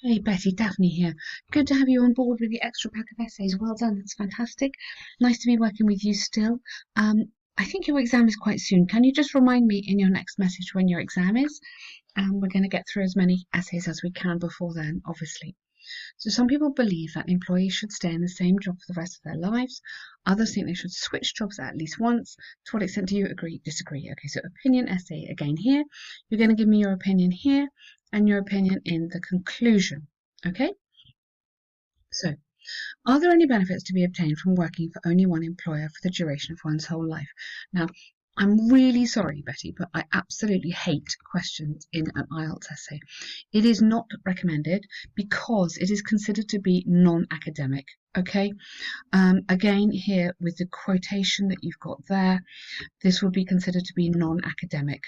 Hey Betty, Daphne here. Good to have you on board with the extra pack of essays. Well done, that's fantastic. Nice to be working with you still. I think your exam is quite soon. Can you just remind me in your next message when your exam is? We're going to get through as many essays as we can before then, obviously. So some people believe that employees should stay in the same job for the rest of their lives. Others think they should switch jobs at least once. To what extent do you agree, disagree? Okay, so opinion essay again here. You're going to give me your opinion here and your opinion in the conclusion. Okay, so are there any benefits to be obtained from working for only one employer for the duration of one's whole life? Now, I'm really sorry, Betty, but I absolutely hate questions in an IELTS essay. It is not recommended because it is considered to be non-academic. Okay, again, here with the quotation that you've got there, this would be considered to be non-academic.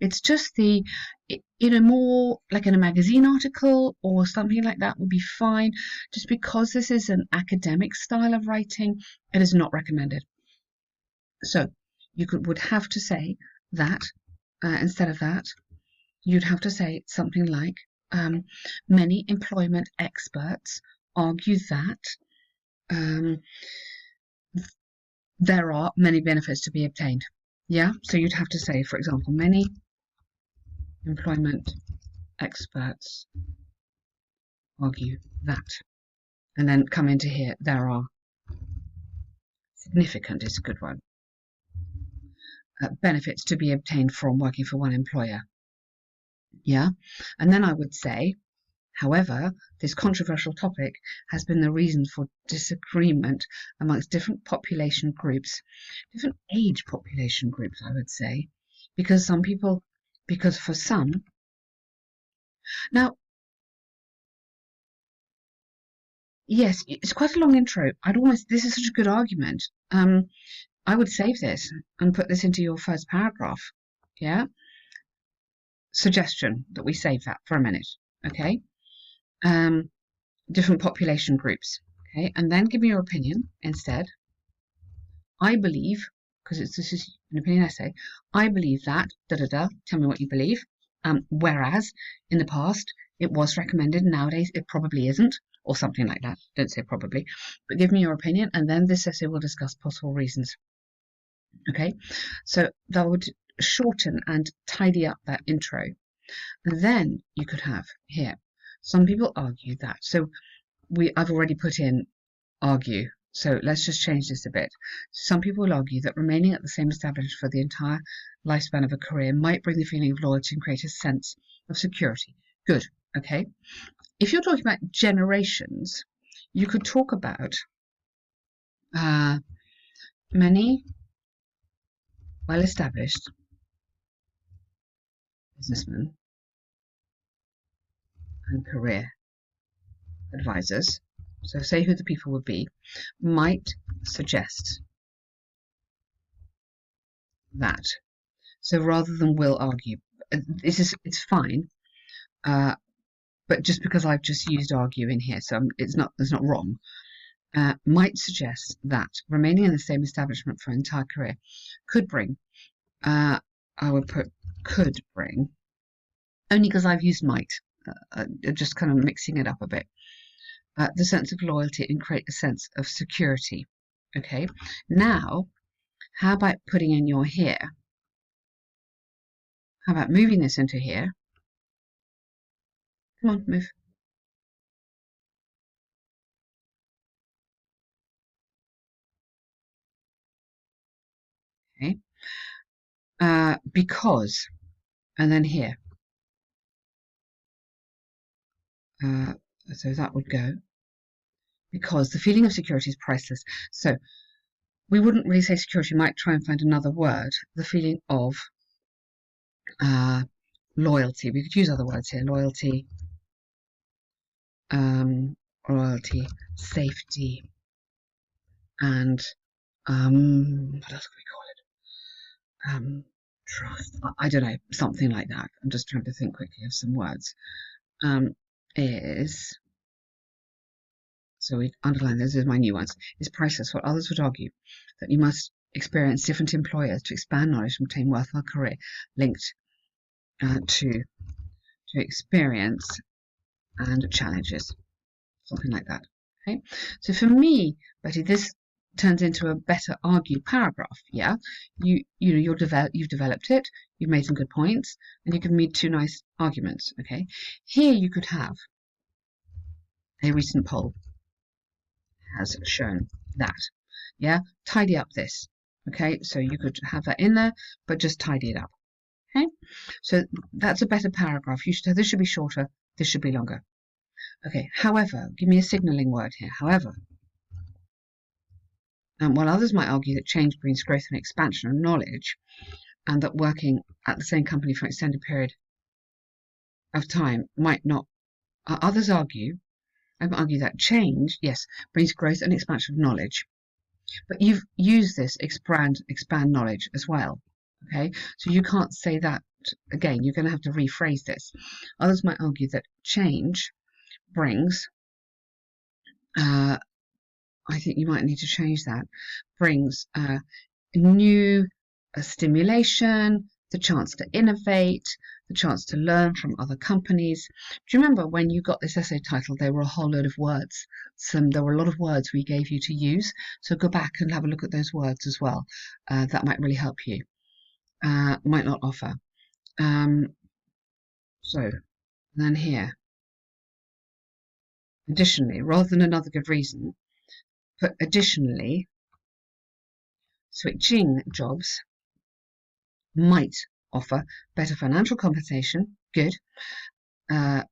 It's just more like in a magazine article or something like that would be fine. Just because this is an academic style of writing, it is not recommended. So you would have to say that instead of that, you'd have to say something like many employment experts argue that um, there are many benefits to be obtained. Yeah, so you'd have to say, for example, many employment experts argue that, and then come into here, there are significant is a good one, benefits to be obtained from working for one employer. Yeah, and then I would say, however, this controversial topic has been the reason for disagreement amongst different population groups, different age population groups, I would say, because for some, now, yes, it's quite a long intro. This is such a good argument. I would save this and put this into your first paragraph. Yeah. Suggestion that we save that for a minute. Okay. Um, different population groups. Okay. And then give me your opinion instead. I believe, because this is an opinion essay, I believe that, da da da, tell me what you believe. Whereas in the past it was recommended, nowadays it probably isn't, or something like that. Don't say probably, but give me your opinion, and then this essay will discuss possible reasons. Okay, so that would shorten and tidy up that intro. And then you could have here, some people argue that. So I've already put in argue. So let's just change this a bit. Some people will argue that remaining at the same establishment for the entire lifespan of a career might bring the feeling of loyalty and create a sense of security. Good, okay. If you're talking about generations, you could talk about many well-established businessmen and career advisors, so say who the people would be, might suggest that. So rather than will argue, it's fine, but just because I've just used argue in here, so it's not wrong. Might suggest that remaining in the same establishment for an entire career could bring, I would put could bring, only because I've used might, just kind of mixing it up a bit, the sense of loyalty and create a sense of security. Okay, now how about putting in your here? How about moving this into here? Come on, move. Okay, because, and then here. So that would go because the feeling of security is priceless. So we wouldn't really say security, might try and find another word. The feeling of loyalty. We could use other words here. Loyalty, loyalty, safety, and what else could we call it? Trust. I don't know, something like that. I'm just trying to think quickly of some words. Is so we underline this is my new ones. Is priceless. What others would argue that you must experience different employers to expand knowledge and obtain worthwhile career linked to experience and challenges, something like that. Okay, so for me, Betty, this turns into a better argued paragraph. Yeah, you've developed it, you've made some good points, and you give me two nice arguments. Okay, here you could have a recent poll has shown that. Yeah, tidy up this. Okay, so you could have that in there, but just tidy it up. Okay, so that's a better paragraph. This should be shorter, this should be longer. Okay, however, give me a signaling word here. However, while others might argue that change brings growth and expansion of knowledge, and that working at the same company for an extended period of time might not, others argue, I would argue that change, yes, brings growth and expansion of knowledge. But you've used this expand knowledge as well. Okay, so you can't say that again. You're going to have to rephrase this. Others might argue that change brings, I think you might need to change that, brings new stimulation, the chance to innovate, the chance to learn from other companies. Do you remember when you got this essay title, there were a whole load of words? There were a lot of words we gave you to use. So go back and have a look at those words as well. That might really help you. Might not offer. So then here, additionally, rather than another good reason, put additionally, switching jobs might offer better financial compensation, good, as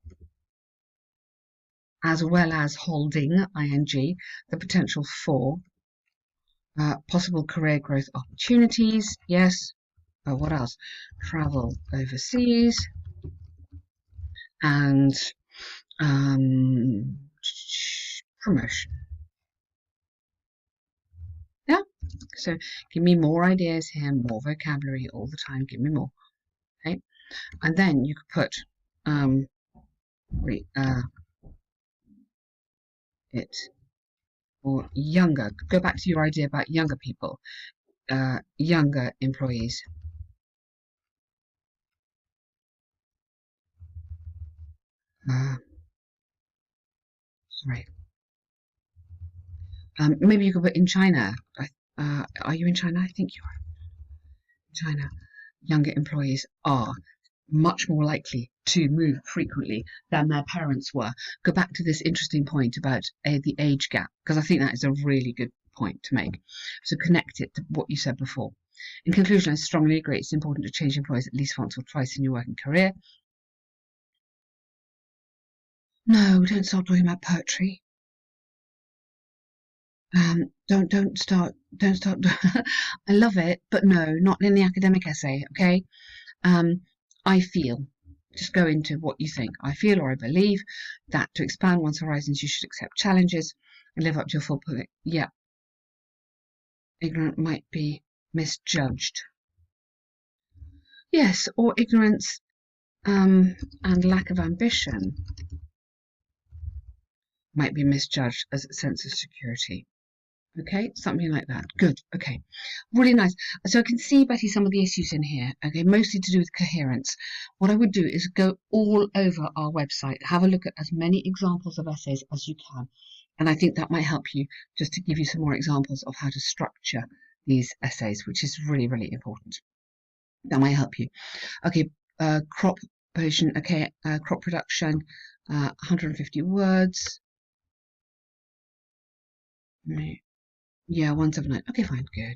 well as holding, ing, the potential for possible career growth opportunities, yes. What else? Travel overseas and promotion. Yeah, so give me more ideas here, more vocabulary all the time, give me more. Okay, and then you could put it or younger. Go back to your idea about younger people, younger employees. Sorry. Maybe you could put in China. Are you in China? I think you are. China, younger employees are much more likely to move frequently than their parents were. Go back to this interesting point about the age gap, because I think that is a really good point to make. So connect it to what you said before. In conclusion, I strongly agree it's important to change employees at least once or twice in your working career. No, don't start talking about poetry. Don't start. I love it, but no, not in the academic essay. Okay. I feel. Just go into what you think. I feel or I believe that to expand one's horizons, you should accept challenges and live up to your full potential. Yeah. Ignorant might be misjudged. Yes, or ignorance and lack of ambition might be misjudged as a sense of security. Okay, something like that. Good. Okay, really nice. So I can see, Betty, some of the issues in here. Okay, mostly to do with coherence. What I would do is go all over our website, have a look at as many examples of essays as you can. And I think that might help you just to give you some more examples of how to structure these essays, which is really, really important. That might help you. Okay, crop pollution. Okay, crop production, 150 words. Yeah, 179. Okay, fine, good.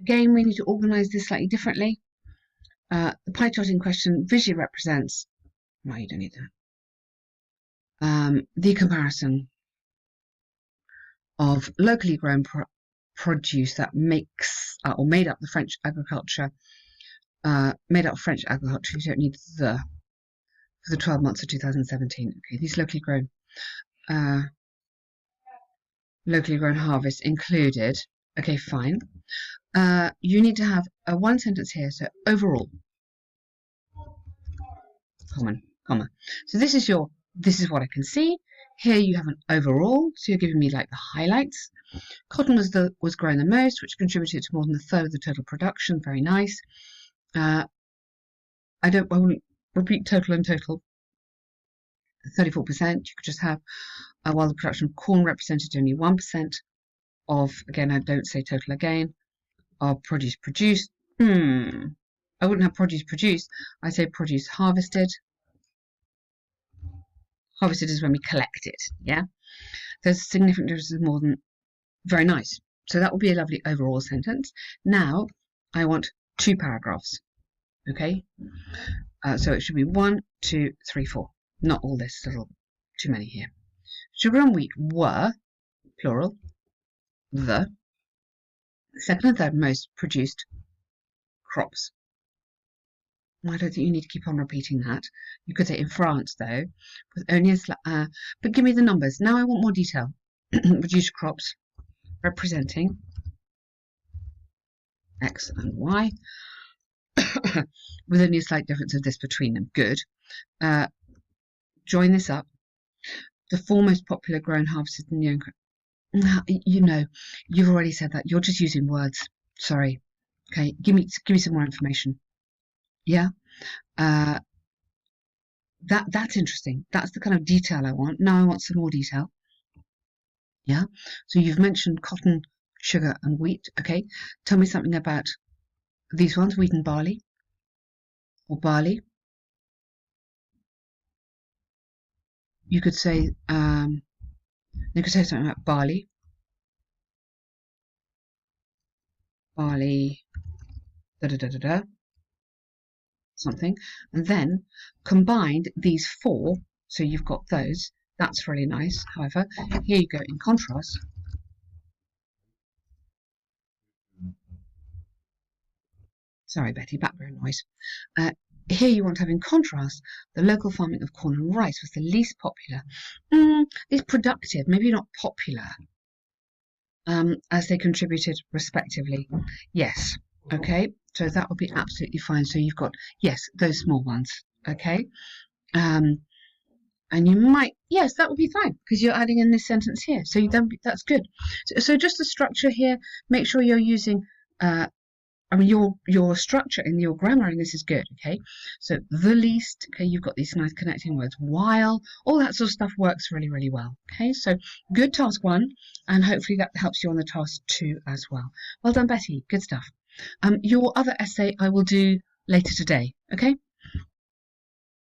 Again, we need to organise this slightly differently. The pie chart in question visually represents, no, you don't need that, the comparison of locally grown produce that makes or made up the French agriculture, made up French agriculture. You don't need the for the 12 months of 2017. Okay, these locally grown harvests included. Okay, fine. You need to have a one sentence here. So overall, comma. So this is what I can see. Here you have an overall, so you're giving me like the highlights. Cotton was grown the most, which contributed to more than a third of the total production. Very nice. I wouldn't repeat total and total. 34%. You could just have, while the production of corn represented only 1% of, again, I don't say total again, of produce produced. I wouldn't have produce produced. I say produce harvested. Harvested is when we collect it, yeah? There's significant differences more than very nice. So that will be a lovely overall sentence. Now I want 2 paragraphs. Okay, so it should be 1, 2, 3, 4. Not all this, little too many here. Sugar and wheat were, plural, the second and third most produced crops. I don't think you need to keep on repeating that. You could say in France, though, with only but give me the numbers. Now I want more detail. Produced crops representing X and Y, with only a slight difference of this between them. Good. Join this up. The 4 most popular grown harvested in the you know, you've already said that. You're just using words. Sorry. Okay, give me some more information. Yeah. That's interesting. That's the kind of detail I want. Now I want some more detail. Yeah. So you've mentioned cotton, sugar, and wheat. Okay. Tell me something about these ones, wheat and barley, or barley. You could say something about barley. Barley, something, and then combined these 4, so you've got those. That's really nice. However, here you go in contrast. Sorry, Betty, background noise. Here you want to have in contrast the local farming of corn and rice was the least popular. It's productive, maybe not popular, as they contributed respectively. Yes, okay, so that would be absolutely fine. So you've got, yes, those small ones, okay? And you might, yes, that would be fine because you're adding in this sentence here. So that's good. So just the structure here, make sure you're using, your structure and your grammar in this is good, okay? So the least, okay, you've got these nice connecting words, while, all that sort of stuff works really, really well, okay? So good task 1, and hopefully that helps you on the task 2 as well. Well done, Betty, good stuff. Your other essay I will do later today, okay?